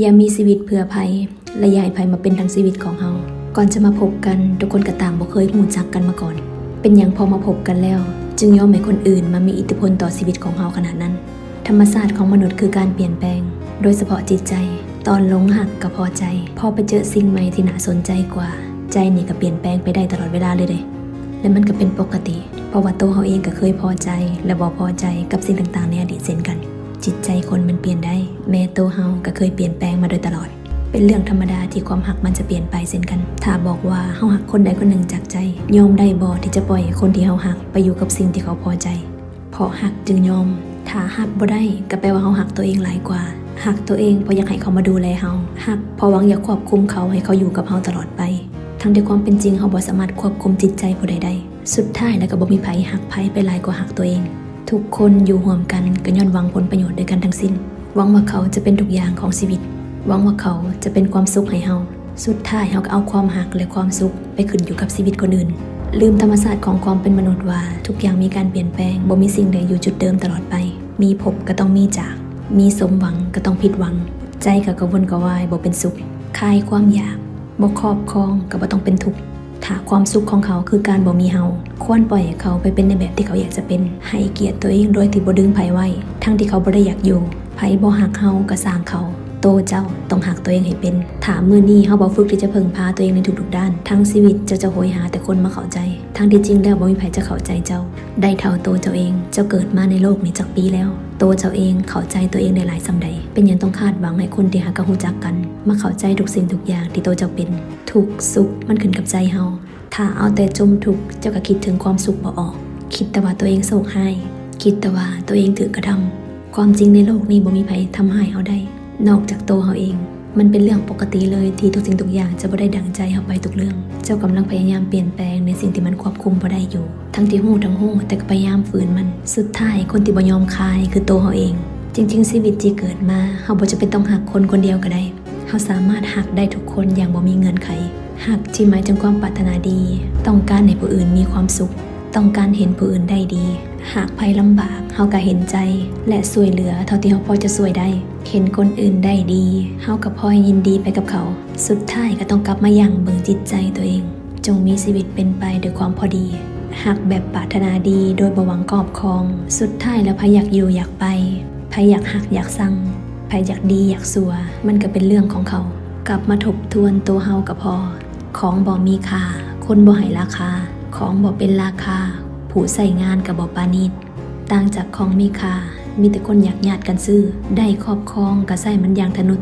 อย่ามีชีวิตเพื่อภัยและอย่าให้ภัยมาเป็นทั้งชีวิตของเฮาก่อนจะมาพบกันทุกคนก็ต่างบ่เคยรู้จักกันมาก่อนเป็นอย่างพอมาพบกันแล้วจึงยอมให้คนอื่นมามีอิทธิพลต่อชีวิตของเฮาขนาดนั้นธรรมชาติของมนุษย์คือการเปลี่ยนแปลงโดยเฉพาะจิตใจตอนหลงหักก็พอใจพอไปเจอสิ่งใหม่ที่น่าสนใจกว่าใจนี่ก็เปลี่ยนแปลงไปได้ตลอดเวลาเลยและมันก็เป็นปกติเพราะว่าตัวเฮาเองก็เคยพอใจและบ่พอใจกับสิ่งต่างๆในอดีตเช่นกันจิตใจคนมันเปลี่ยนได้แม้ตัวเฮาก็เคยเปลี่ยนแปลงมาโดยตลอดเป็นเรื่องธรรมดาที่ความหักมันจะเปลี่ยนไปเช่นกันถ้าบอกว่าเฮาหักคนใดคนหนึ่งจากใจยอมได้บ่ที่จะปล่อยคนที่เฮาหักไปอยู่กับสิ่งที่เขาพอใจเพราะหักจึงยอมถ้าหักบ่ได้ก็แปลว่าเฮาหักตัวเองหลายกว่าหักตัวเองเพราะอยากให้เขามาดูแลเฮาหักเพราะหวังอยากควบคุมเขาให้เขาอยู่กับเฮาตลอดไปทั้งที่ความเป็นจริงเฮาบ่สามารถควบคุมจิตใจผู้ใดได้สุดท้ายแล้วก็บ่มีไผหักไผไปหลายกว่าหักตัวเองทุกคนอยู่ร่วมกันก็ย้อนหวังผลประโยชน์ด้วยกันทั้งสิ้นหวังว่าเขาจะเป็นทุกอย่างของชีวิตหวังว่าเขาจะเป็นความสุขให้เฮาสุดท้ายเฮาก็เอาความหักและความสุขไปขึ้นอยู่กับชีวิตคนอื่นลืมธรรมชาติของความเป็นมนุษย์ว่าทุกอย่างมีการเปลี่ยนแปลงบ่มีสิ่งใดอยู่จุดเดิมตลอดไปมีพบก็ต้องมีจากมีสมหวังก็ต้องผิดหวังใจก็กระวนกระวายบ่เป็นสุขคลายความอยากบ่ครอบครองก็บ่ต้องเป็นทุกข์ถ้าความสุขของเขาคือการบ่มีเฮาควรปล่อยให้เขาไปเป็นในแบบที่เขาอยากจะเป็นให้เกียรติตัวเองโดยที่บ่ดึงไผไว้ทั้งที่เขาบ่ได้อยากอยู่ไผบ่หักเฮาก็สร้างเขาโตเจ้าต้องหักตัวเองให้เป็นถ้ามื้อนี้เฮาบ่ฝึกที่จะพึ่งพาตัวเองในทุกๆด้านทั้งชีวิตเจ้าจะโหยหาแต่คนมาเข้าใจทั้งที่จริงแล้วบ่มีไผจะเข้าใจเจ้าได้เท่าโตเจ้าเองเจ้าเกิดมาในโลกนี้จักปีแล้วโตเจ้าเองเข้าใจตัวเองได้หลายส่ำใดเป็นหยังต้องคาดหวังให้คนที่หักก็รู้จักกันมาเข้าใจทุกสิ่งทุกอย่างที่โตเจ้าเป็นทุกสุขมันขึ้นกับใจเฮาถ้าเอาแต่จมทุกข์เจ้าก็คิดถึงความสุขบ่ออกคิดแต่ว่าตัวเองโศกหายคิดแต่ว่าตัวเองถูกกระทำความจริงในโลกนี้บ่มีไผทำให้เฮาได้นอกจากตัวเฮาเองมันเป็นเรื่องปกติเลยที่ทุกสิ่งทุกอย่างจะบ่ได้ดั่งใจเฮาไปทุกเรื่องเจ้ากำลังพยายามเปลี่ยนแปลงในสิ่งที่มันควบคุมบ่ได้อยู่ทั้งที่ฮู้ทั้งฮู้แต่ก็พยายามฝืนมันสุดท้ายคนที่บ่ยอมคายคือตัวเฮาเองจริงๆชีวิตที่เกิดมาเฮาบ่จะเป็นต้องหักคนคนเดียวก็ได้เฮาสามารถหักได้ทุกคนอย่างบ่มีเงื่อนไขหักที่หมายถึงความปรารถนาดีต้องการให้ผู้อื่นมีความสุขต้องการเห็นผู้อื่นได้ดีหากภัยลำบากเฮาก็เห็นใจและช่วยเหลือเท่าที่เฮาพอจะช่วยได้เห็นคนอื่นได้ดีเฮาก็พอยินดีไปกับเขาสุดท้ายก็ต้องกลับมายั่งเบิ่งจิตใจตัวเองจงมีชีวิตเป็นไปด้วยความพอดีหักแบบปรารถนาดีโดยบ่หวังกอบครองสุดท้ายแล้วไผอยากอยู่อยากไปไผอยากหักอยากสั่งไผอยากดีอยากสัวมันก็เป็นเรื่องของเขากลับมาทบทวนตัวเฮาก็พอของบ่มีค่าคนบ่ให้ราคาของบ่เป็นราคาผู้ใส่งานกับบ่ปานีตต่างจากของมีค่ามีแต่คนอยากญาติกันซื้อได้ครอบครองก็ใส่มันอย่างทะนุ